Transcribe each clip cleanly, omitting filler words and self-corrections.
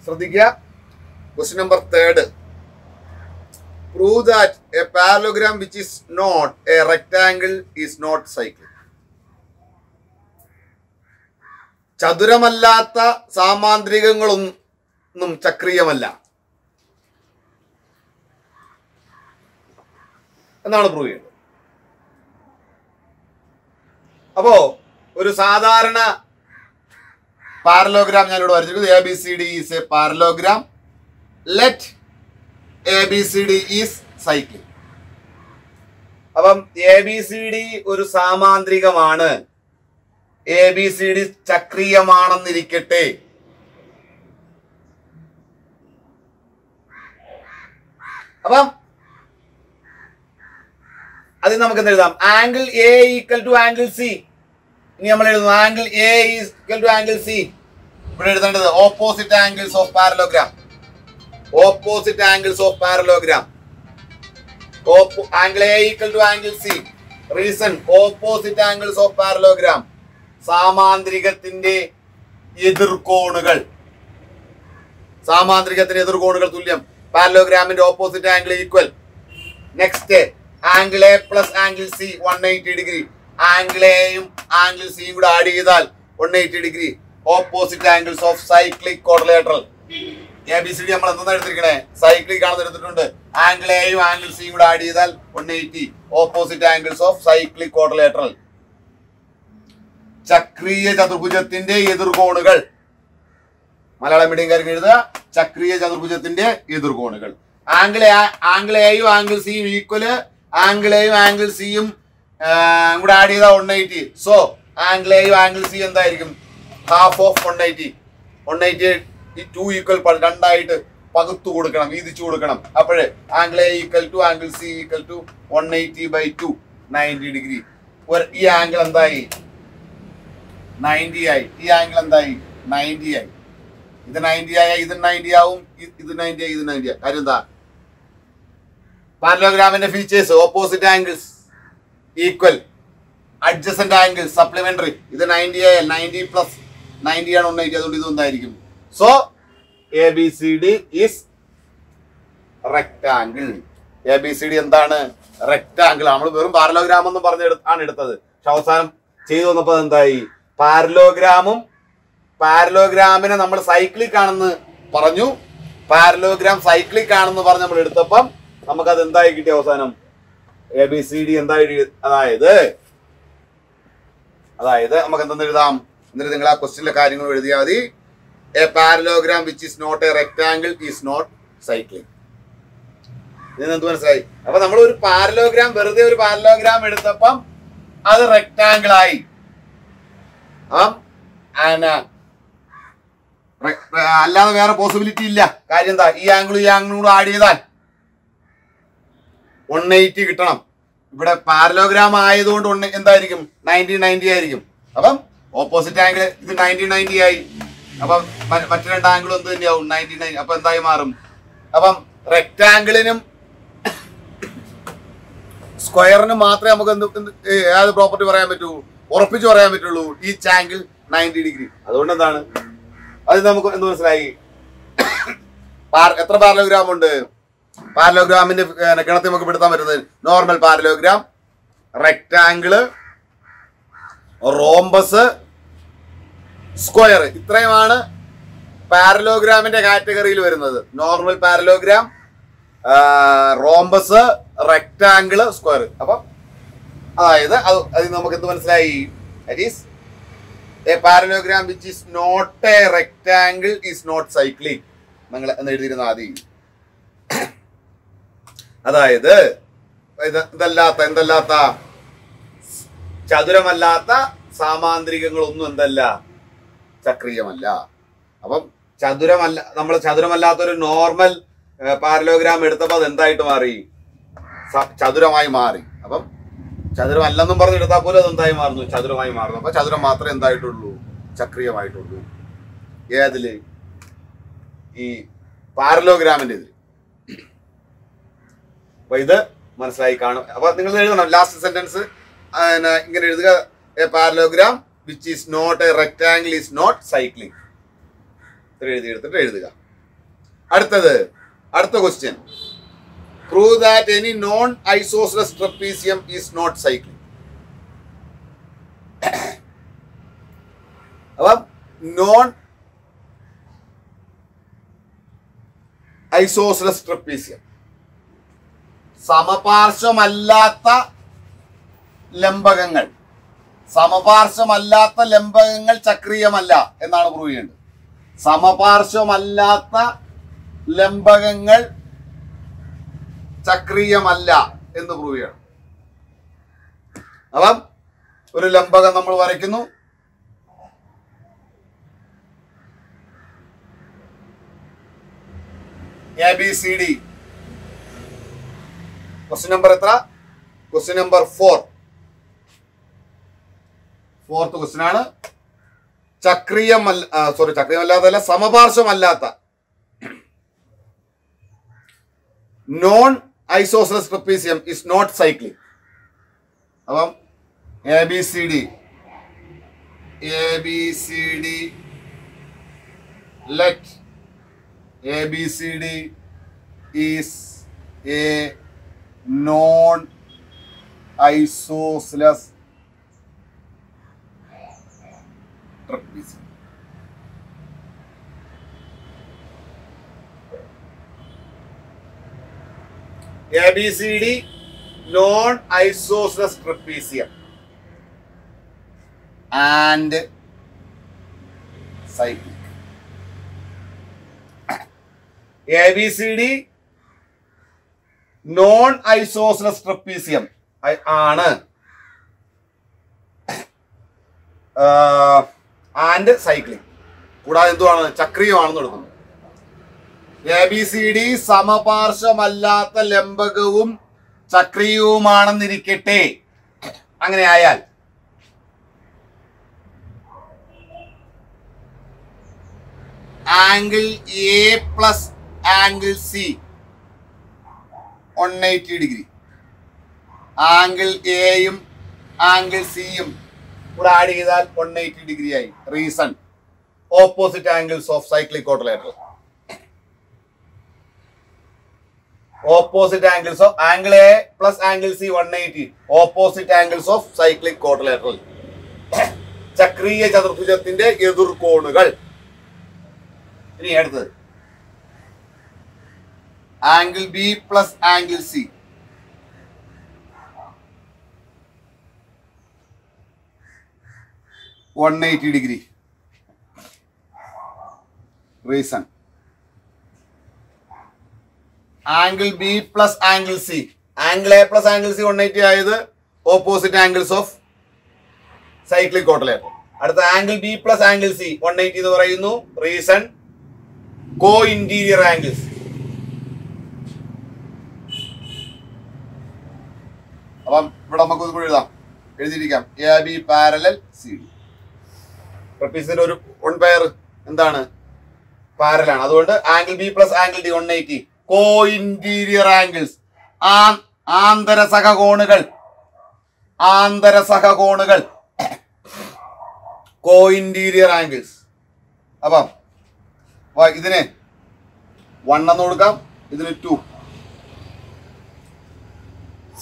ശ്രദ്ധിക്കുക. Question number 3. Prove that a parallelogram which is not a rectangle is not cyclic. ചതുരമല്ലാത്ത സാമാന്ത്രികങ്ങളൊന്നും ചക്രീയമല്ല എന്നാണ് prove ചെയ്യുന്നത്. അപ്പോ ഒരു സാധാരണ പാരലോഗ്രാം ഞാനിവിടെ വരച്ചിരിക്കുന്നത് ABCD is a parallelogram. Let ABCD is cyclic. അപ്പം ABCD ഒരു സാമാന്ത്രികമാണ്, ABCD ചക്രീയമാണെന്നിരിക്കട്ടെ. അപ്പം അതിന് നമുക്ക് എന്ത് എഴുതാം? Angle A equal to angle C. ഇനി നമ്മൾ എഴുതുന്നു angle A equal to angle C. ഇവിടെ എഴുതേണ്ടത് opposite angles of parallelogram. Opposite angles of parallelogram. Angle A equal to angle C. Reason opposite angles of parallelogram. സാമാന്ത്രികത്തിന്റെ എതിർകോണുകൾ. സാമാന്ത്രികത്തിന്റെ എതിർകോണുകൾ തുല്യം. പാരലോഗ്രാമിന്റെ opposite angle equal. Next angle A plus angle C 180 degree. Angle Aയും angle Cയും കൂടെ add ചെയ്താൽ 180 degree. Opposite angles of cyclic quadrilateral. ABCD നമ്മൾ എന്താ എടുത്തിരിക്കണേ? സൈക്ലിക് ആണെന്ന് എടുത്തിട്ടുണ്ട്. ആംഗിൾ Aയും ആംഗിൾ Cയും കൂടെ ആഡ് ചെയ്താൽ 180. Opposite angles of cyclic quadrilateral. ചക്രീയ ചതുർഭുജത്തിന്റെ എതിർകോണുകൾ. മലയാളം മീഡിയംകാർക്ക് എഴുതുക ചക്രീയ ചതുർഭുജത്തിന്റെ എതിർകോണുകൾ. ആംഗിൾ Aയും ആംഗിൾ Cയും ഈക്വല്. ആംഗിൾ Aയും ആംഗിൾ Cയും കൂടെ ആഡ് ചെയ്താൽ 180. സോ ആംഗിൾ Aയും ആംഗിൾ C എന്തായിരിക്കും? Half of 180. 180 ഈ 2 ഈക്വൽ രണ്ടായിട്ട് പകുത്തു കൊടുക്കണം, വീതിച്ചു കൊടുക്കണം. അപ്പോഴേ angle A equal to angle C equal to 180/2 90 degree. ഈ ആംഗിൾ എന്തായി? 90 ആയി. ഈ ആംഗിൾ എന്തായി? 90 ആയി. ഇത് 90 ആയ ഇത് 90 ആവും. ഇത് 90 ആയി, ഇത് 90 ആയി. കാര്യം എന്താ? പാരലോഗ്രാമിന്റെ features opposite angles equal, adjacent angle supplementary. ഇത് 90 ആയാൽ 90 പ്ലസ് 90 ആണ് 180. അതുകൊണ്ട് ഇത് എന്തായിരിക്കും? So ABCD is rectangle. ABCD എന്താണ്? റെക്ടാംഗിൾ. നമ്മൾ വെറും പാരലോഗ്രാം എന്ന് പറഞ്ഞ് ആണ് എടുത്തത്. പക്ഷെ അവസാനം ചെയ്തു വന്നപ്പോൾ എന്തായി? പാരലോഗ്രാമിനെ നമ്മൾ സൈക്ലിക് ആണെന്ന് പറഞ്ഞു. പാരലോഗ്രാം സൈക്ലിക് ആണെന്ന് പറഞ്ഞ് നമ്മൾ എടുത്തപ്പം നമുക്കത് എന്തായി കിട്ടിയ അവസാനം? ABCD എന്തായി? അതായത് നമുക്ക് എന്തെന്ന് എഴുതാം? എന്നിട്ട് നിങ്ങൾ ആ ക്വസ്റ്റ്യനിലെ കാര്യങ്ങൾ എഴുതിയാൽ മതി. A parallelogram which is not a rectangle is not cyclic. ഇതിന് എന്ത് മനസ്സിലായി? അപ്പൊ നമ്മൾ ഒരു പാരലോഗ്രാം, വെറുതെ ഒരു പാരലോഗ്രാം എടുത്തപ്പം അത് റെക്ടാംഗിൾ ആയി. അല്ലാതെ വേറെ പോസിബിലിറ്റി ഇല്ല. കാര്യം എന്താ? ഈ ആംഗിളും കൂടെ ആഡ് ചെയ്താൽ 180 കിട്ടണം. ഇവിടെ പാരലോഗ്രാം ആയതുകൊണ്ട് എന്തായിരിക്കും? 90 ആയിരിക്കും. അപ്പം ഓപ്പോസിറ്റ് ആംഗിൾ ഇത് 90 ആയി. അപ്പം മറ്റു രണ്ട് ആംഗിളും എന്ത് തന്നെയാവും? 90. അപ്പൊ എന്തായി മാറും? അപ്പം റെക്ടാംഗിളിനും സ്ക്വയറിനും മാത്രമേ നമുക്ക് ഏത് പ്രോപ്പർട്ടി പറയാൻ പറ്റൂ? ഉറപ്പിച്ച് പറയാൻ പറ്റുള്ളൂ. Each angle 90 degree. അതുകൊണ്ട് എന്താണ്? അത് നമുക്ക് എന്ത് മനസ്സിലായി? എത്ര പാരലോഗ്രാം ഉണ്ട്? പാരലോഗ്രാമിന്റെ ഗണത്തിൽ നമുക്ക് പെടുത്താൻ പറ്റുന്നത് normal parallelogram, rectangle, rhombus, square. ഇത്രയുമാണ് പാരലോഗ്രാമിന്റെ കാറ്റഗറിയിൽ വരുന്നത്. Normal parallelogram, rhombus, rectangle, square. അപ്പം അതായത് അത് നമുക്ക് എന്ത് മനസ്സിലായി? That is a parallelogram which is not a rectangle is not cyclic. നിങ്ങൾ എന്ന് എഴുതിയിരുന്ന ആദ്യം. അതായത് എന്തല്ലാത്ത ചതുരമല്ലാത്ത സാമാന്ത്രികങ്ങളൊന്നും എന്തല്ല? ചക്രീയമല്ല. അപ്പം നമ്മൾ ചതുരമല്ലാത്തൊരു നോർമൽ പാരലോഗ്രാം എടുത്തപ്പോൾ അത് എന്തായിട്ട് മാറി? ചതുരമായി മാറി. അപ്പം ചതുരമല്ലെന്നും പറഞ്ഞെടുത്താൽ പോലും അത് എന്തായി മാറുന്നു? ചതുരമായി മാറുന്നു. അപ്പൊ ചതുരം മാത്രമേ എന്തായിട്ടുള്ളൂ? ചക്രീയമായിട്ടുള്ളൂ. ഏതില്? ഈ പാരലോഗ്രാമിന്റെ ഇതിൽ. അപ്പൊ ഇത് മനസ്സിലായി കാണും. അപ്പൊ നിങ്ങൾ എഴുതണം ലാസ്റ്റ് സെന്റൻസ് ഇങ്ങനെ എഴുതുക. A parallelogram which is not a rectangle is not cycling. ഇത്ര എഴുതിയെടുത്തിട്ട് എഴുതുക. അടുത്ത question. Prove that any non isosceles trapezium is not cycling. അപ്പം നോൺ ഐസോസെലസ് ട്രപ്പീസിയം സമപാർശ്വമല്ലാത്ത ലംബകങ്ങൾ ചക്രീയമല്ല എന്നാണ് പ്രൂവ് ചെയ്യേണ്ടത്. സമപാർശ്വമല്ലാത്ത ലംബകങ്ങൾ ചക്രീയമല്ല എന്ന് പ്രൂവ് ചെയ്യണം. അപ്പം ഒരു ലംബകം നമ്മൾ വരയ്ക്കുന്നു. ABCD. ക്വസ്റ്റ്യൻ നമ്പർ എത്ര? Question number 4. ഫോർത്ത് ക്വസ്റ്റ്യൻ ആണ്. ചക്രീയമല്ലാത്തല്ല, സമപാർശ്വമല്ലാത്ത non isosceles trapezium is not cycling. അപ്പം ABCD let ABCD is a non-isosceles trapezium. ABCD non-isosceles trapezium and cyclic. ABCD non isosceles trapezium ആണ് ആൻഡ് സൈക്ലിംഗ്. കൂടാതെ എന്തുവാണ്? ചക്രീയമാണെന്ന് എടുക്കുന്നു. ABCD സമപാർശ്വമല്ലാത്ത ലംബകവും ചക്രീയവുമാണെന്നിരിക്കട്ടെ. അങ്ങനെ ആയാൽ angle A plus angle C 180 degree. Angle എയും angle സിയും കൂടെ ആഡ് ചെയ്താൽ 180 ഡിഗ്രി ആയി. Reason opposite angles of cyclic quadrilateral. Opposite angles of angle A plus angle C 180. Opposite angles of cyclic quadrilateral. ചക്രീയ ചതുർഭുജത്തിന്റെ എതിർകോണുകൾ. ഇനി അടുത്തത് angle B plus angle C. Degree. Reason angle B plus angle C. Angle A plus angle C 180 ആയത് opposite angles of cyclic quadrilateral. അടുത്ത angle B plus angle C 180 എന്ന് പറയുന്നു. Reason co interior angles. അപ്പം ഇവിടെ നമുക്ക് കൂടി എഴുതിയിരിക്കാം AB parallel CD. ട്രപ്പീസിന്റെ ഒരു വൺ പെയർ എന്താണ്? പാരലാണ്. അതുകൊണ്ട് angle B plus angle D 180. Co interior angles. ആന്തര സഹകോണുകൾ കോ ഇന്റീരിയർ ആംഗിൾസ്. അപ്പം ഇതിന് 1 എന്ന് കൊടുക്കാം, ഇതിന് 2.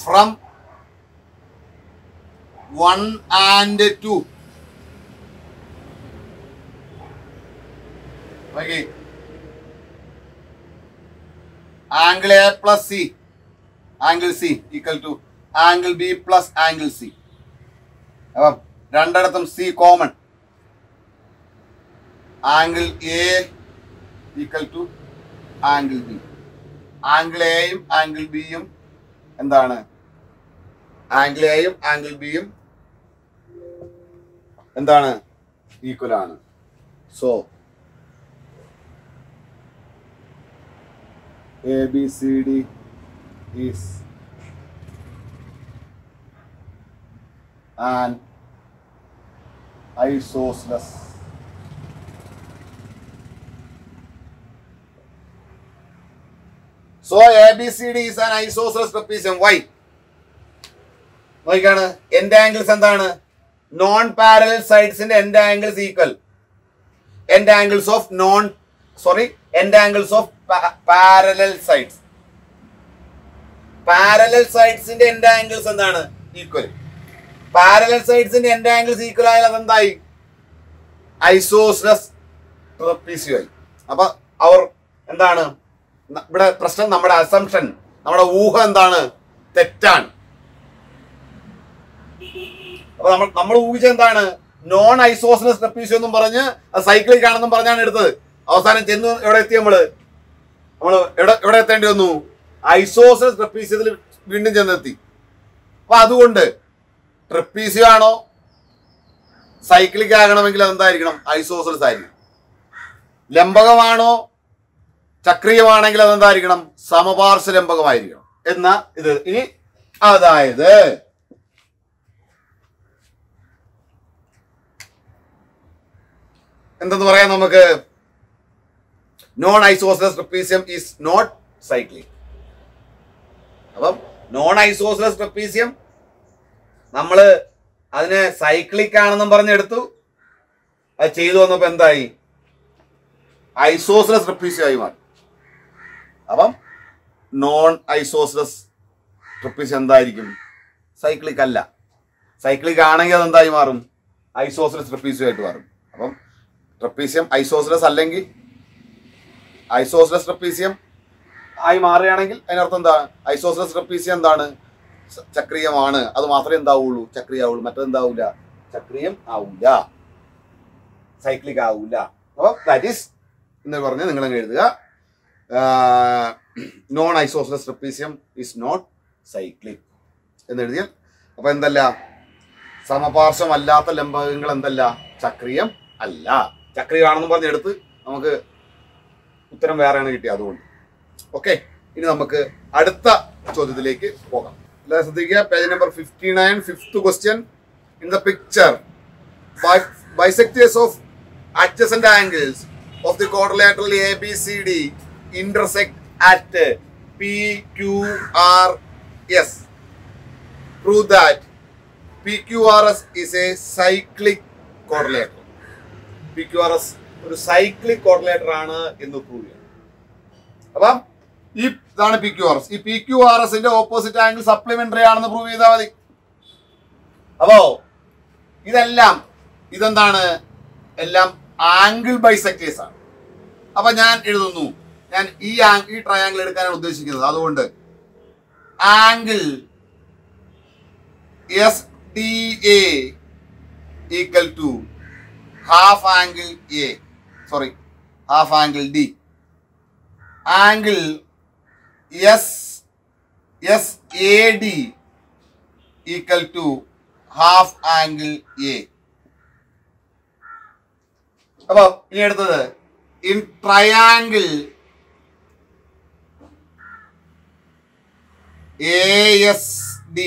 From 1 and 2. Okay. Angle A plus C, angle C equal to angle B plus angle C. അപ്പം രണ്ടിടത്തും C common. Angle A equal to angle B. Angle എയും ആംഗിൾ ബിയും എന്താണ്? ആംഗിൾ എയും ആംഗിൾ ബിയും എന്താണ്? ഈക്വൽ ആണ്. So ABCD is an isosceles so ABCD is an isosceles trapezium. Why? നോക്കിക്കാണ്, എൻഡ് ആംഗിൾസ് എന്താണ്? നോൺ പാരലൽ സൈഡ്സിന്റെ end angles equal end angles of parallel sides. Parallel സൈഡ്സിന്റെ എൻഡ് ആംഗിൾസ് എന്താണ്? ഈക്വൽ. പാരലൽ സൈഡ്സിന്റെ end angles equal ആയാൽ അതെന്തായി? Isosceles ട്രപ്പീസിയമായി. അപ്പൊ അവർ എന്താണ് ഇവിടെ പ്രശ്നം? നമ്മുടെ അസംഷൻ, നമ്മുടെ ഊഹം എന്താണ്? തെറ്റാണ്. അപ്പൊ നമ്മൾ ഊഹിച്ചത് എന്താണ്? നോൺ ഐസോസെലസ് ട്രപ്പീസിയം എന്നും പറഞ്ഞ് സൈക്ലിക് ആണെന്നും പറഞ്ഞാണ് എടുത്തത്. അവസാനം ചെന്ന് എവിടെ എത്തി? നമ്മൾ എവിടെ എത്തേണ്ടി വന്നു? ഐസോസെലസ് ട്രപ്പീസിയത്തിൽ വീണ്ടും ചെന്നെത്തി. അപ്പൊ അതുകൊണ്ട് ട്രപ്പീസിയം ആണോ സൈക്ലിക് ആകണമെങ്കിൽ അതെന്തായിരിക്കണം? ഐസോസെലസ് ആയിരിക്കണം. ലംബകമാണോ ചക്രീയമാണെങ്കിൽ അതെന്തായിരിക്കണം? സമപാർശ്വലംബകമായിരിക്കണം. എന്നാ ഇത് ഇനി അതായത് എന്തെന്ന് പറയാം നമുക്ക്? Non isosceles trapezium is not cyclic. അപ്പം നോൺ ഐസോസെലസ് ട്രപ്പീസിയം നമ്മള് അതിനെ സൈക്ലിക് ആണെന്നും പറഞ്ഞെടുത്തു. അത് ചെയ്തു വന്നപ്പോ എന്തായി? ഐസോസെലസ് ട്രപ്പീസിയമായി മാറി. അപ്പം നോൺ ഐസോസെലസ് ട്രപ്പീസിയം എന്തായിരിക്കും? സൈക്ലിക് അല്ല. സൈക്ലിക് ആണെങ്കിൽ അതെന്തായി മാറും? ഐസോസെലസ് ട്രപ്പീസിയമായിട്ട് മാറും. അപ്പം ട്രപ്പീസിയം ഐസോസെലസ് അല്ലെങ്കിൽ ഐസോസെലസ് ട്രപ്പീസിയം ആയി മാറുകയാണെങ്കിൽ അതിനർത്ഥം എന്താ? ഐസോസെലസ് ട്രപ്പീസിയം എന്താണ്? ചക്രീയമാണ്. അത് മാത്രമേ എന്താവുള്ളൂ? ചക്രീയാവുള്ളൂ. മറ്റെന്താവൂല? ചക്രീയം ആവൂല, സൈക്ലിക് ആവൂല. അപ്പോൾ ദാറ്റ് ഈസ് എന്ന് പറഞ്ഞ് നിങ്ങളങ്ങ് എഴുതുക. Non isosceles trapezium is not cyclic എന്നെഴുതിയാൽ അപ്പൊ എന്തല്ല? സമപാർശ്വമല്ലാത്ത ലംബകങ്ങൾ എന്തല്ല? ചക്രീയം അല്ല. ചക്രീയമാണെന്ന് പറഞ്ഞെടുത്ത് നമുക്ക് ഉത്തരം വേറെയാണ് കിട്ടിയത്. അതുകൊണ്ട് ഓക്കെ. ഇനി നമുക്ക് അടുത്ത ചോദ്യത്തിലേക്ക് പോകാം. എല്ലാവരും ശ്രദ്ധിക്കുക. Page number 59, 5th question. In the picture bisectors of adjacent angles of the quadrilateral ABCD intersect at PQRS. Prove that PQRS is a cyclic quadrilateral. PQRS ഒരു സൈക്ലിക് കോർഡിലേറ്റർ ആണ് എന്ന് പ്രൂവ് ചെയ്യണം. അപ്പം ഇതാണ് PQRS. ഈ PQRSന്റെ ഓപ്പോസിറ്റ് ആംഗിൾ സപ്ലിമെന്ററി ആണെന്ന് prove ചെയ്താൽ മതി. അപ്പോ ഇതെന്താണ്? എല്ലാം ആംഗിൾ ബൈസെക്ടേഴ്സ് ആണ്. അപ്പൊ ഞാൻ എഴുതുന്നു, ഞാൻ ഈ ട്രയാംഗിൾ എടുക്കാനാണ് ഉദ്ദേശിക്കുന്നത്. അതുകൊണ്ട് angle SDA equal to half angle D. Angle SAD equal to half angle A. അപ്പൊ ഇനി അടുത്തത് in triangle ASD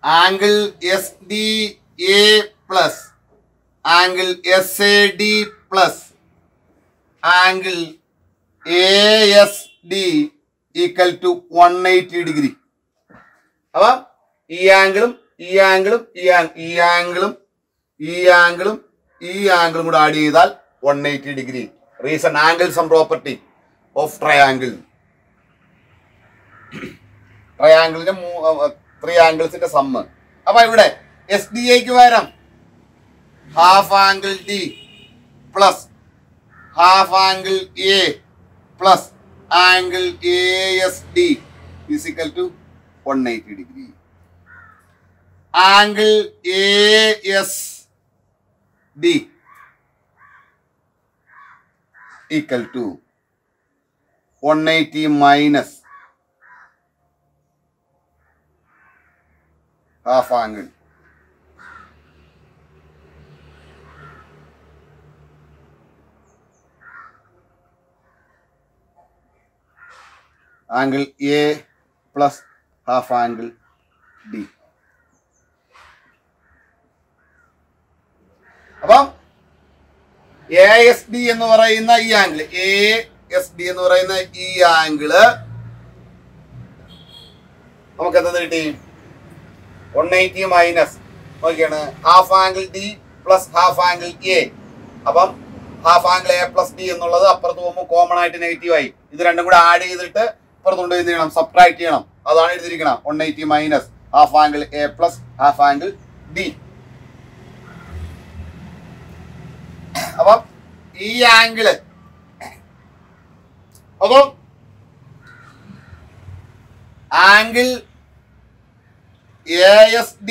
angle SDA plus angle SAD plus angle ASD equal to 180 degree. അപ്പൊ ഈ ആംഗിളും കൂടെ ആഡ് ചെയ്താൽ 180 degree. Reason angle sum property of ട്രയാംഗിളിന്റെ 3 ആംഗിൾസിന്റെ സമ്മ്. അപ്പൊ ഇവിടെ SDAക്ക് പകരം half angle D plus half angle A plus angle ASD is equal to 180 degree. Angle ASD equal to 180 minus half angle. Angle A plus half angle D. അപ്പം ASD എന്ന് പറയുന്ന ഈ ആംഗിൾ എസ് ഡി എന്ന് പറയുന്ന ഈ angle നമുക്ക് എന്താ കിട്ടി? 180 മൈനസ് നോക്കിയാണ് half angle D plus half angle A. അപ്പം half angle A plus D എന്നുള്ളത് അപ്പുറത്ത് പോകുമ്പോൾ കോമൺ ആയിട്ട് നെഗറ്റീവ് ആയി. ഇത് രണ്ടും കൂടെ ആഡ് ചെയ്തിട്ട് ഇപ്പുറത്തുകൊണ്ട് എന്ത് ചെയ്യണം? സബ്ട്രാക്ട് ചെയ്യണം. അതാണ് എഴുതിയിരിക്കണം 180 minus half angle A plus half angle D. അപ്പം ഈ ആംഗിള് അപ്പം angle ASD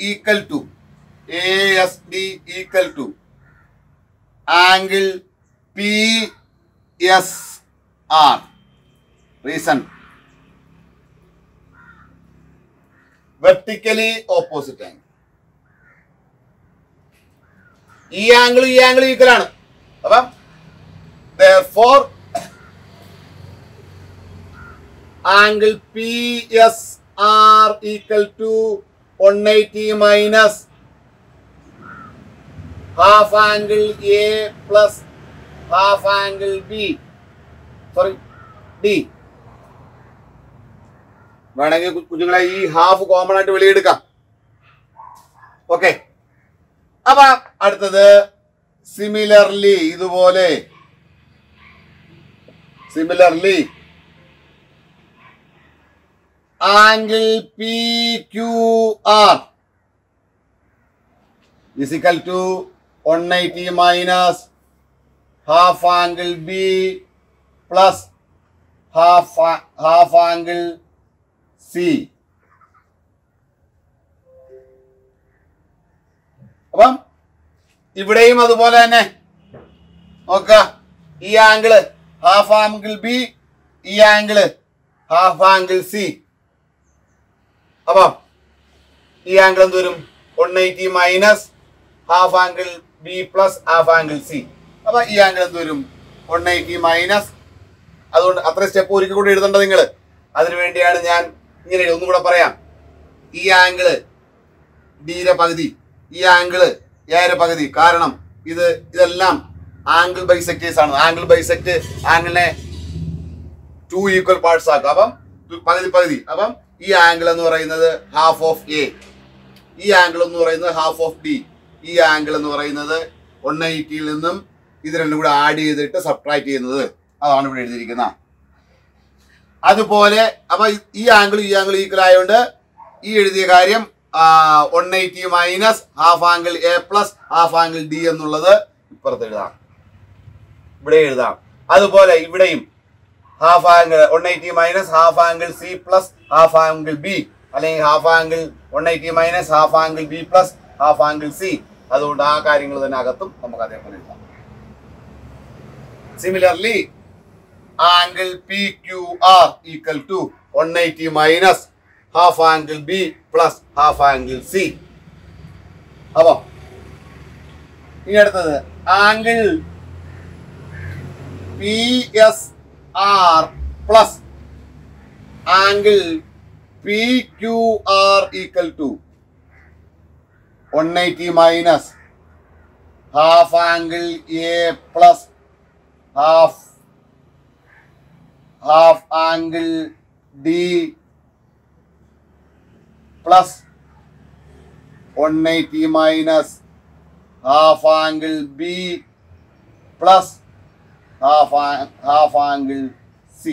equal to angle PSR. Reason vertically opposite angle. ഈ ആംഗിൾ ഈക്വൽ ആണ്. അപ്പം therefore angle PSR equal to 180 minus half angle A plus half angle D. വേണമെങ്കിൽ കുഞ്ഞുങ്ങളെ ഈ half common ആയിട്ട് വെളിയെടുക്കാം. ഓക്കെ. അപ്പൊ അടുത്തത് സിമിലർലി ഇതുപോലെ angle PQR is equal to 180 minus half angle B plus half angle C. അപ്പം ഇവിടെയും അതുപോലെ തന്നെ നോക്ക, ഈ ആംഗിള് ഹാഫ് ആംഗിൾ ബി, ഈ ആംഗിള് ഹാഫ് ആംഗിൾ സി. അപ്പം ഈ ആംഗിൾ എന്ത് വരും? 180 minus half angle B plus half angle C. അപ്പൊ ഈ ആംഗിൾ എന്ത് വരും? 180 മൈനസ്. അതുകൊണ്ട് അത്ര സ്റ്റെപ്പ് ഒരിക്കൽ കൂടി എഴുതേണ്ട നിങ്ങൾ. അതിനു വേണ്ടിയാണ് ഞാൻ ഇങ്ങനെ ഒന്നും കൂടെ പറയാം. ഈ ആംഗിള് ഡിയുടെ പകുതി, ഈ ആംഗിള് എയുടെ പകുതി. കാരണം ഇതെല്ലാം ആംഗിൾ ബൈസെക്ടേഴ്സ് ആണ്. ആംഗിൾ ബൈസെക്ട് ആംഗിളിനെ 2 ഈക്വൽ പാർട്സ് ആക്കുക. അപ്പം പകുതി. അപ്പം ഈ ആംഗിൾ എന്ന് പറയുന്നത് ഹാഫ് ഓഫ് എ, ഈ ആംഗിൾ എന്ന് പറയുന്നത് ഹാഫ് ഓഫ് ഡി, ഈ ആംഗിൾ എന്ന് പറയുന്നത് 180യിൽ നിന്നും ഇത് രണ്ടും കൂടെ ആഡ് ചെയ്തിട്ട് സബ്ട്രാക്ട് ചെയ്യുന്നത്. അതാണ് ഇവിടെ എഴുതിയിരിക്കുന്നത്. അതുപോലെ അപ്പൊ ഈ ആംഗിൾ ഈക്വൽ ആയതുകൊണ്ട് ഈ എഴുതിയ കാര്യം 180 minus half angle A plus half angle D എന്നുള്ളത് ഇപ്പുറത്ത് എഴുതാം, ഇവിടെ എഴുതാം. അതുപോലെ ഇവിടെയും half angle 180 minus half angle C plus half angle B, അല്ലെങ്കിൽ half angle 180 minus half angle B plus half angle C. അതുകൊണ്ട് ആ കാര്യങ്ങൾ തന്നെ അകത്തും നമുക്ക് അതേപോലെ എഴുതാം. Similarly angle PQR equal to 180 minus half angle B plus half angle C. അപ്പൊ ഇനി അടുത്തത് angle PSR plus angle PQR equal to 180 minus half angle A plus half angle D plus 180 minus half angle B plus half angle C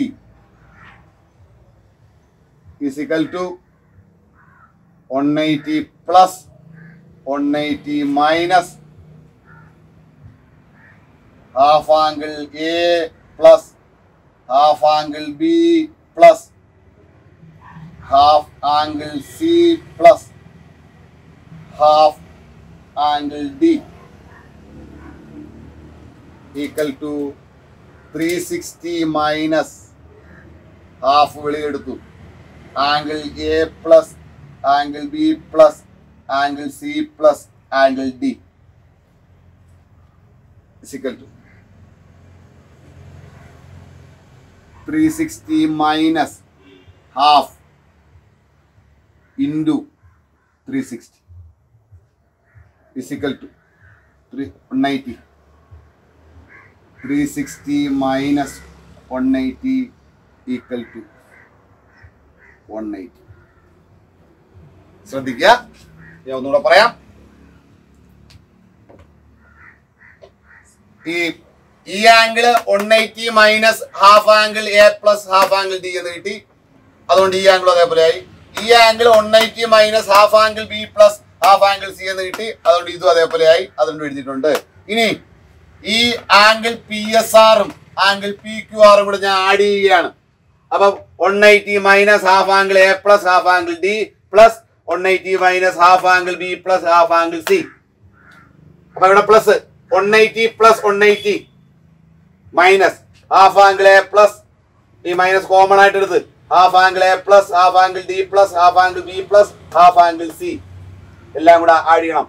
is equal to 180 plus 180 minus half angle A plus half angle B plus half angle C plus half angle D equal to 360 minus half വെളിയെടുത്തു angle A plus angle B plus angle C plus angle D equal to 360 minus half into 360 is equal to 190. 360 minus 180 equal to 180. ശ്രദ്ധിക്കുക, ഞാൻ ഒന്നുകൂടെ പറയാം. ഈ angle 180 minus half angle A plus half angle D എന്ന് കിട്ടി. അതുകൊണ്ട് ഈ angle അതേപോലെ ആയി. ഈ angle 180 minus half angle B plus half angle C എന്ന് കിട്ടി. അതുകൊണ്ട് ഇതും അതേപോലെ ആയി. അതുകൊണ്ട് എഴുതിയിട്ടുണ്ട്. ഇനി ഈ ആംഗിൾ പി എസ് ആറും ആംഗിൾ പി ക്യു ആറും കൂടെ ഞാൻ ആഡ് ചെയ്യുകയാണ്. അപ്പൊ 180 minus half angle A plus half angle D plus 180 minus half angle B plus half angle C. അപ്പൊ ഇവിടെ plus 180 plus 180 minus half angle A plus, ഈ minus common ആയിട്ട് എടുത്ത്, half angle A plus half angle D plus half angle B plus half angle C എല്ലാം കൂടെ add ചെയ്യണം.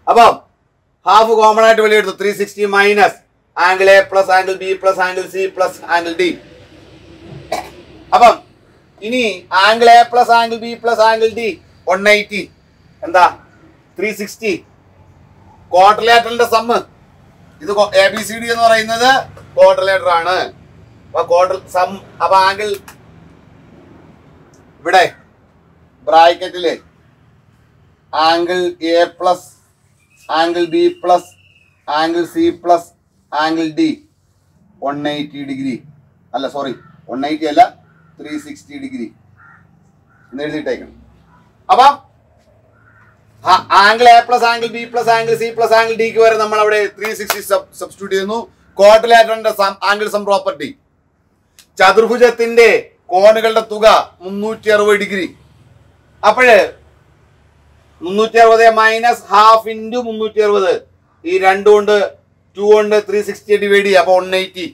അപ്പം half common ആയിട്ട് വെളിയിൽ എടുത്തു. 360 minus angle A plus angle B plus angle C plus angle D. അപ്പം ഇനി angle A plus angle B plus angle D 180 എന്താ 360 ക്വാഡ്രിലേറ്ററിന്റെ സമ്മ്. ഇത് എ ബി സി ഡി എന്ന് പറയുന്നത് ക്വാഡ്രിലേറ്റർ ആണ്. അപ്പൊ ആംഗിൾ ഇവിടെ ബ്രാക്കറ്റില് angle A plus angle B plus angle C plus angle D 180 degree അല്ല, സോറി 180 അല്ല 360 ഡിഗ്രി എന്ന് എഴുതിയിട്ടേക്കണം. അപ്പൊ angle A plus angle B plus angle C plus angle ഡിക്ക് വരെ നമ്മൾ അവിടെ 360 സബ്സ്റ്റിറ്റ്യൂട്ട് ചെയ്യുന്നു. ക്വാഡ്രിലേറ്ററിന്റെ ആംഗിൾ സം പ്രോപ്പർട്ടി, ചതുർഭുജത്തിന്റെ കോണുകളുടെ തുക 360 ഡിഗ്രി. അപ്പോഴ് 360 മൈനസ് ഹാഫ് ഇൻറ്റു 360, ഈ 2 കൊണ്ട് 2 കൊണ്ട് 360 ഡിവൈഡ് ചെയ്യുക. അപ്പൊ 180,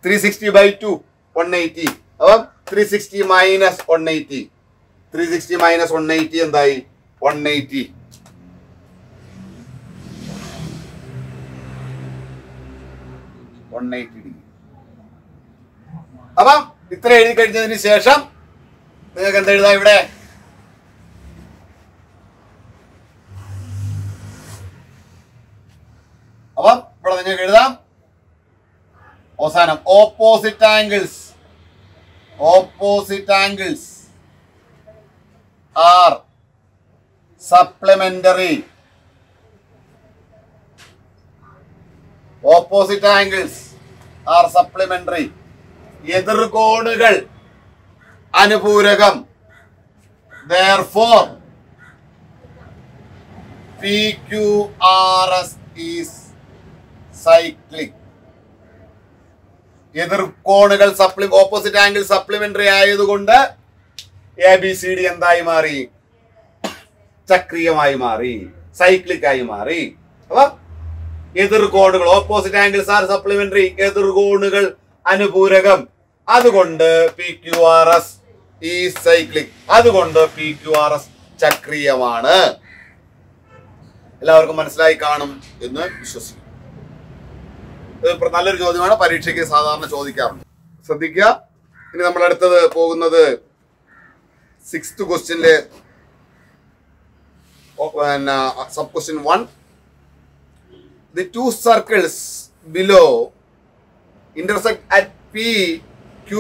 360/2 180. അപ്പം 360 മൈനസ് 180, 360 മൈനസ് 180 എന്തായി 180. ഡിഗ്രി. അപ്പം ഇത്ര എഴുതി കഴിഞ്ഞതിന് ശേഷം നിങ്ങൾക്ക് എന്താ എഴുതാം ഇവിടെ? അപ്പം ഇവിടെ നിങ്ങൾക്ക് എഴുതാം അവസാനം opposite angles are supplementary. Opposite angles are supplementary. എതിർകോണുകൾ അനുപൂരകം. Therefore PQRS is cyclic. എതിർകോണുകൾ ഓപ്പോസിറ്റ് ആംഗിൾ സപ്ലിമെന്ററി ആയതുകൊണ്ട് ABCD എന്തായി മാറി? ചക്രീയമായി മാറി, സൈക്ലിക് ആയി മാറി. അപ്പൊ എതിർകോണുകൾ ഓപ്പോസിറ്റ് ആംഗിൾസ് ആർ സപ്ലിമെന്ററി, എതിർകോണുകൾ അനുപൂരകം. അതുകൊണ്ട് PQRS ഈ സൈക്ലിക്. അതുകൊണ്ട് PQRS ചക്രീയമാണ്. എല്ലാവർക്കും മനസ്സിലായി കാണും എന്ന് വിശ്വസിക്കുന്നു. ഇത് നല്ലൊരു ചോദ്യമാണ്, പരീക്ഷയ്ക്ക് സാധാരണ ചോദിക്കാറുണ്ട്. ശ്രദ്ധിക്കുക. ഇനി നമ്മൾ അടുത്തത് പോകുന്നത് 6th ക്വസ്റ്റ്യനിലെ sub question 1. The two circles below intersect at P, Q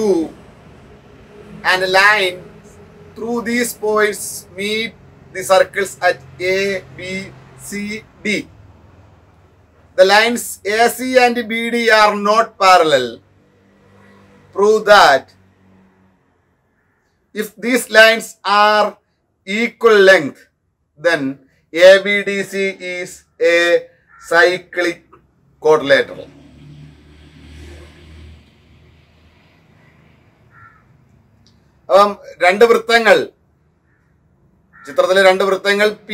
and a line through these points meet the circles at A, B, C, D. The lines AC and BD are not parallel. Prove that if these lines are equal length, then ABDC is a cyclic quadrilateral. അപ്പം രണ്ട് വൃത്തങ്ങൾ, ചിത്രത്തിലെ രണ്ട് വൃത്തങ്ങൾ P,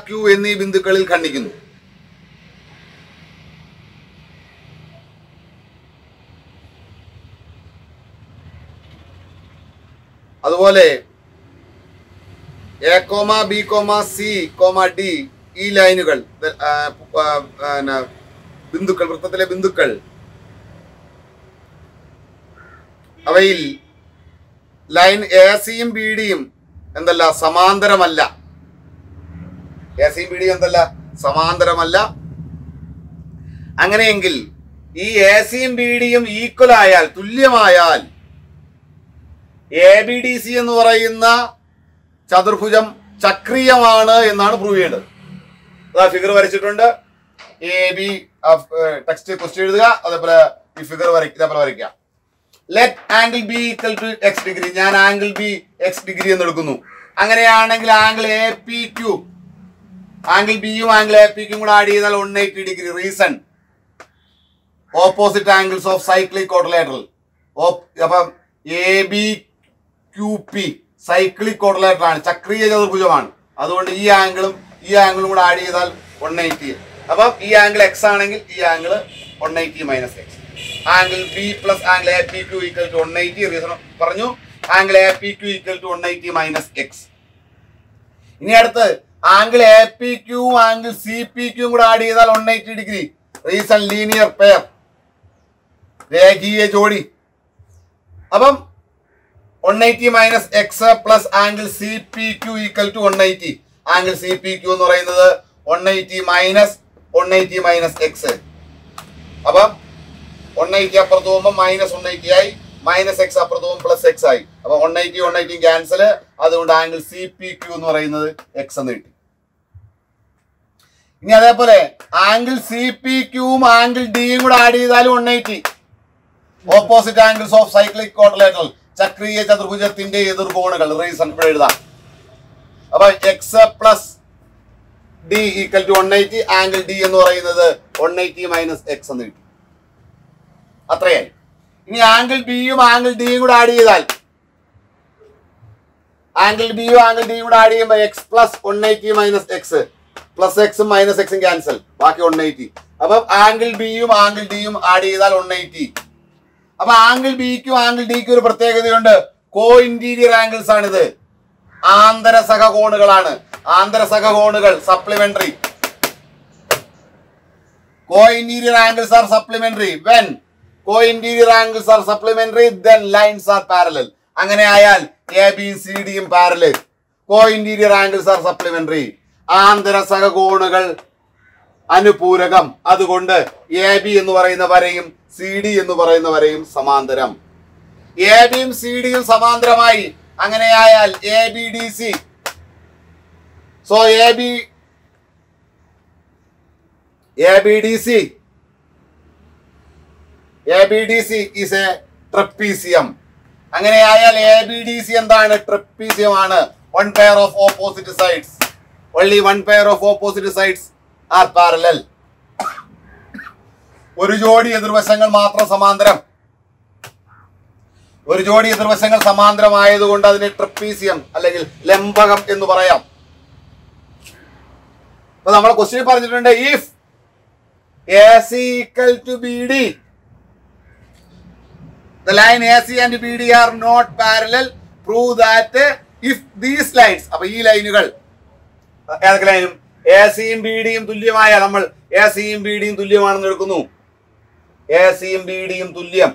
Q എന്നീ ബിന്ദുക്കളിൽ ഖണ്ഡിക്കുന്നു. അതുപോലെ A, B, C, D ഈ ലൈനുകൾ ബിന്ദുക്കൾ, വൃത്തത്തിലെ ബിന്ദുക്കൾ, അവയിൽ ലൈൻ എസിയും ബി ഡിയും എന്തല്ല സമാന്തരമല്ല. എസിയും ബി ഡിയും എന്തല്ല സമാന്തരമല്ല. അങ്ങനെയെങ്കിൽ ഈ എ സിയും ബി ഡിയും ഈക്വൽ ആയാൽ, തുല്യമായാൽ, എ ബി ഡി സി എന്ന് പറയുന്ന ചതുർഭുജം ചക്രീയമാണ് എന്നാണ് പ്രൂവ് ചെയ്യേണ്ടത്. അതാ ഫിഗർ വരച്ചിട്ടുണ്ട്. എ ബി ടെക്സ്റ്റ് ക്വസ്റ്റ്യൻ എഴുതുക, അതേപോലെ ഈ ഫിഗർ ഇതേപോലെ വരയ്ക്കുക. Let angle B equal to X degree. ഞാൻ ആംഗിൾ ബി എക്സ് ഡിഗ്രി എന്ന് എടുക്കുന്നു. അങ്ങനെയാണെങ്കിൽ angle A P Q, angle ബിയും ആംഗിൾ എ പി ക്യൂം കൂടെ ആഡ് ചെയ്താൽ 180 degree. Reason opposite angles of cyclic quadrilateral. അപ്പം A B Q P cyclic quadrilateral ആണ്, ചക്രീയ ചതുർഭുജമാണ്. അതുകൊണ്ട് ഈ ആംഗിളും കൂടെ ആഡ് ചെയ്താൽ 180. അപ്പം ഈ ആംഗിൾ എക്സ് ആണെങ്കിൽ ഈ angle 180 minus X. Angle B plus angle A P Q equal to 180. Reason പറഞ്ഞു. Angle A P Q equal to 180 minus X. ഇനി അടുത്ത് angle A P Q angle C P Q കൂടെ add ചെയ്താൽ 180 degree. Reason linear pair, രേഖീയ ജോഡി. അപ്പം 180 minus x plus angle C P Q equal to 180. Angle C P Q എന്ന് പറയുന്നത് 180 minus X. അപ്പം 180 അപ്പുറത്ത് പോകുമ്പോൾ മൈനസ് 180 ആയി, മൈനസ് എക്സ് അപ്പുറത്ത് പോകുമ്പോൾ പ്ലസ് എക്സ് ആയി. അപ്പൊ 180 ക്യാൻസൽ. അതുകൊണ്ട് ആംഗിൾ സി പി ക്യൂ എന്ന് പറയുന്നത് എക്സ് എന്ന് കിട്ടി. ഇനി അതേപോലെ ആംഗിൾ സി പി ക്യൂവും ആംഗിൾ ഡിയും കൂടെ ആഡ് ചെയ്താലും 180. Opposite angles of cyclic quadrilateral, ചക്രീയ ചതുർഭുജത്തിന്റെ എതിർകോണുകൾ. റീസൺ ഇവിടെ എഴുതാം. അപ്പൊ X plus D equal to 180. Angle D എന്ന് പറയുന്നത് 180 മൈനസ് എക്സ് എന്ന് കിട്ടി. അത്രയായി. ഇനി ആംഗിൾ ബിയും ആംഗിൾ ഡിയും കൂടെ ആഡ് ചെയ്താൽ, ആംഗിൾ ബിയും ആംഗിൾ ഡിയും കൂടെ ആഡ് ചെയ്യുമ്പോൾ X plus 180 minus x, plus എക്സും മൈനസ് എക്സും ക്യാൻസൽ, ബാക്കി 180. അപ്പം ആംഗിൾ ബിയും ആംഗിൾ ഡിയും ആഡ് ചെയ്താൽ 180. അപ്പൊ ആംഗിൾ ബിക്കും ആംഗിൾ ഡിക്കും ഒരു പ്രത്യേകതയുണ്ട്. കോ ഇന്റീരിയർ ആംഗിൾസ് ആണിത്, ആന്തര സഹകോണുകളാണ്. ആന്തര സഹകോണുകൾ supplementary. Co interior angles are supplementary. When co interior angles are supplementary then lines are parallel. അങ്ങനെ ആയാൽ എ ബി സി ഡിയും parallel. Co interior angles are supplementary. ആന്തര സഹകോണുകൾ അനുപൂരകം. അതുകൊണ്ട് എ ബി എന്ന് പറയുന്ന വരയും സി ഡി എന്ന് പറയുന്ന വരയും സമാന്തരം. എ ബിയും സി ഡിയും സമാന്തരമായി. അങ്ങനെയായാൽ A B D C. So A B D C is a trapezium. അങ്ങനെയായാൽ എ ബി ഡി സി എന്താണ്? ട്രപ്പീസിയം ആണ്. One pair of opposite sides. only one pair of opposite sides are parallel. ഒരു ജോഡി എതിർവശങ്ങൾ മാത്രം സമാന്തരം. ഒരു ജോഡി എതിർവശങ്ങൾ സമാന്തരമായതുകൊണ്ട് അതിനെ ട്രപ്പീസിയം അല്ലെങ്കിൽ ലംബകം എന്ന് പറയാം. അപ്പൊ നമ്മൾ ക്വസ്റ്റ്യൻ പറഞ്ഞിട്ടുണ്ട്, if AC equal to BD, the line AC and BD are not parallel, prove that if these lines, അപ്പൊ ഈ ലൈനുകൾ ഏതൊക്കെ ലൈനും ACയും BDയും തുല്യമായ, നമ്മൾ ACയും BDയും തുല്യമാണെന്ന് എടുക്കുന്നു. ACയും BDയും തുല്യം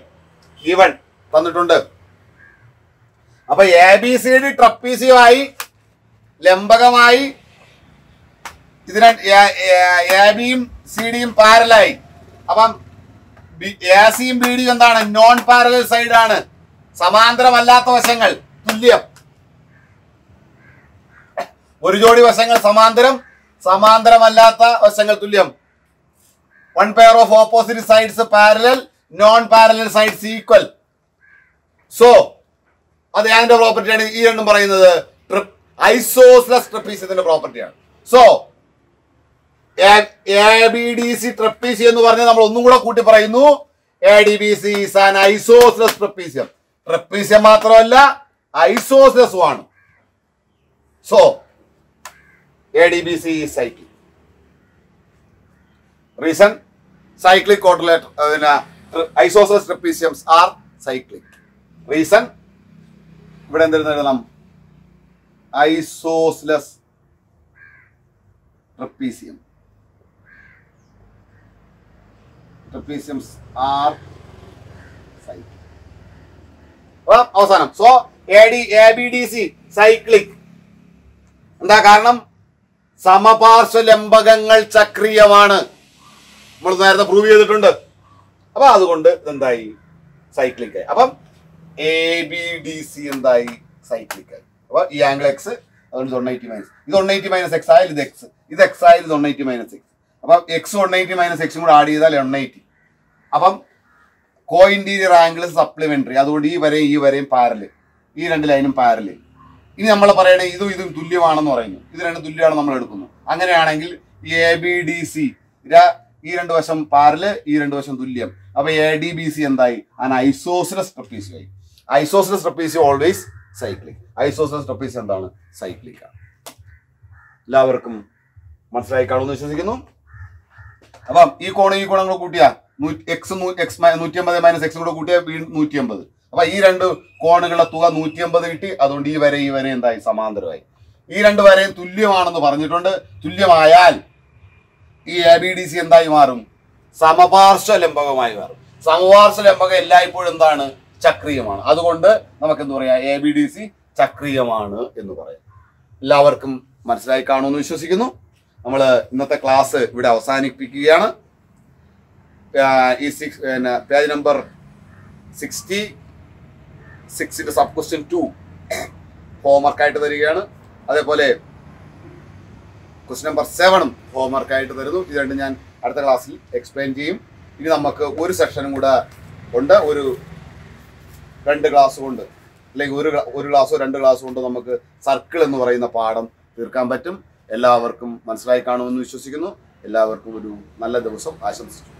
ഗിവൺ തന്നിട്ടുണ്ട്. അപ്പൊ ABCD ട്രപ്പീസിയമായി, ലംബകമായി, ഇതിന് ABയും CDയും പാരലായി. അപ്പം ACയും BDയും എന്താണ്? നോൺ പാരലൽ സൈഡ് ആണ്. സമാന്തരമല്ലാത്ത വശങ്ങൾ തുല്യം. ഒരു ജോഡി വശങ്ങൾ സമാന്തരം, സമാന്തരമല്ലാത്ത വശങ്ങൾ തുല്യം. One pair of opposite sides parallel, non parallel sides equal. So അത് അതിന്റെ പ്രോപ്പർട്ടിയാണ് ഈ രണ്ടും പറയുന്നത്. ഐസോസ്ലസ് ട്രപ്പീസിയത്തിന്റെ പ്രോപ്പർട്ടിയാണ്. സോ ABDC ട്രപ്പീസിയം എന്ന് പറഞ്ഞാൽ നമ്മൾ ഒന്നും കൂടെ കൂട്ടി പറയുന്നു, ADBC is an isosceles trapezium. Trapezium മാത്രമല്ല ഐസോസ്ലസും ആണ്. So ADBC is cyclic. Reason, cyclic quadrilateral isosceles trapeziums are cyclic. Reason, ഇവിടെ എന്തെങ്കിലും എഴുതണം? Isosceles trapezium. Trapeziums are cyclic. അവസാനം. So ABDC cyclic. എന്താ കാരണം? സമപാർശ്വ ലംബകങ്ങൾ ചക്രീയമാണ്. നമ്മൾ നേരത്തെ പ്രൂവ് ചെയ്തിട്ടുണ്ട്. അപ്പൊ അതുകൊണ്ട് ഇതെന്തായി സൈക്ലിക് ആയി. അപ്പം ABDC എന്തായി സൈക്ലിക് ആയി. അപ്പൊ ഈ ആംഗിൾ എക്സ് അതുകൊണ്ട് 180 മൈനസ് ഇത് 180 മൈനസ് എക്സ് ആയാലും ഇത് എക്സ്, ഇത് എക്സ് ആയാലും ഇത് 180 മൈനസ് എക്സ്. അപ്പം എക്സ് 180 മൈനസ് എക്സും കൂടെ ആഡ് ചെയ്താൽ 180. അപ്പം കോ ഇന്റീരിയർ ആംഗിൾ സപ്ലിമെന്ററി, അതുകൊണ്ട് ഈ വരെയും പാരല്, ഈ രണ്ട് ലൈനും പാരല്. ഇനി നമ്മൾ പറയണേ ഇതും തുല്യമാണെന്ന് പറയുന്നു, ഇത് രണ്ടും തുല്യമാണെന്ന് നമ്മൾ എടുക്കുന്നു. അങ്ങനെയാണെങ്കിൽ ABDC ഈ രണ്ട് വശം പാരല്, ഈ രണ്ട് വശം തുല്യം. അപ്പൊ ADBC എന്തായി? an isosceles trapezium ആയി. Isosceles trapezium always cyclic. Isosceles trapezium എന്താണ്? സൈക്ലിക് ആണ്. എല്ലാവർക്കും മനസ്സിലായി കാണുമെന്ന് വിശ്വസിക്കുന്നു. അപ്പം ഈ കോണും കൂടെ കൂട്ടിയാ എക്സ് 180 മൈനസ് എക്സും കൂടെ കൂട്ടിയാൽ 180. അപ്പൊ ഈ രണ്ട് കോണുകളുടെ തുക 180 കിട്ടി. അതുകൊണ്ട് ഈ വരെ എന്തായി? സമാന്തരമായി. ഈ രണ്ട് വരെയും തുല്യമാണെന്ന് പറഞ്ഞിട്ടുണ്ട്. തുല്യമായാൽ ഈ ABDC എന്തായി മാറും? സമപാർശ്വ ലംബകമായി മാറും. സമപാർശ്വ ലംബകം എല്ലായ്പ്പോഴും എന്താണ്? ചക്രീയമാണ്. അതുകൊണ്ട് നമുക്ക് എന്ത് പറയാം? ABDC ചക്രീയമാണ് എന്ന് പറയാം. എല്ലാവർക്കും മനസ്സിലായി കാണുമെന്ന് വിശ്വസിക്കുന്നു. നമ്മൾ ഇന്നത്തെ ക്ലാസ് ഇവിടെ അവസാനിപ്പിക്കുകയാണ്. ഈ പേജ് നമ്പർ 66 സബ് ക്വസ്റ്റ്യൻ 2 ഹോംവർക്കായിട്ട് തരികയാണ്. അതേപോലെ ക്വസ്റ്റ്യൻ നമ്പർ 7 ഹോംവർക്കായിട്ട് തരുന്നു. ഇത് രണ്ടും ഞാൻ അടുത്ത ക്ലാസ്സിൽ എക്സ്പ്ലെയിൻ ചെയ്യും. ഇനി നമുക്ക് ഒരു സെഷനും കൂടെ ഉണ്ട്. ഒരു 2 ക്ലാസ് കൊണ്ട്, അല്ലെങ്കിൽ ഒരു ക്ലാസ്സോ 2 ക്ലാസ് കൊണ്ട് നമുക്ക് സർക്കിൾ എന്ന് പറയുന്ന പാഠം തീർക്കാൻ പറ്റും. എല്ലാവർക്കും മനസ്സിലായി കാണുമെന്ന് വിശ്വസിക്കുന്നു. എല്ലാവർക്കും ഒരു നല്ല ദിവസം ആശംസിച്ചു.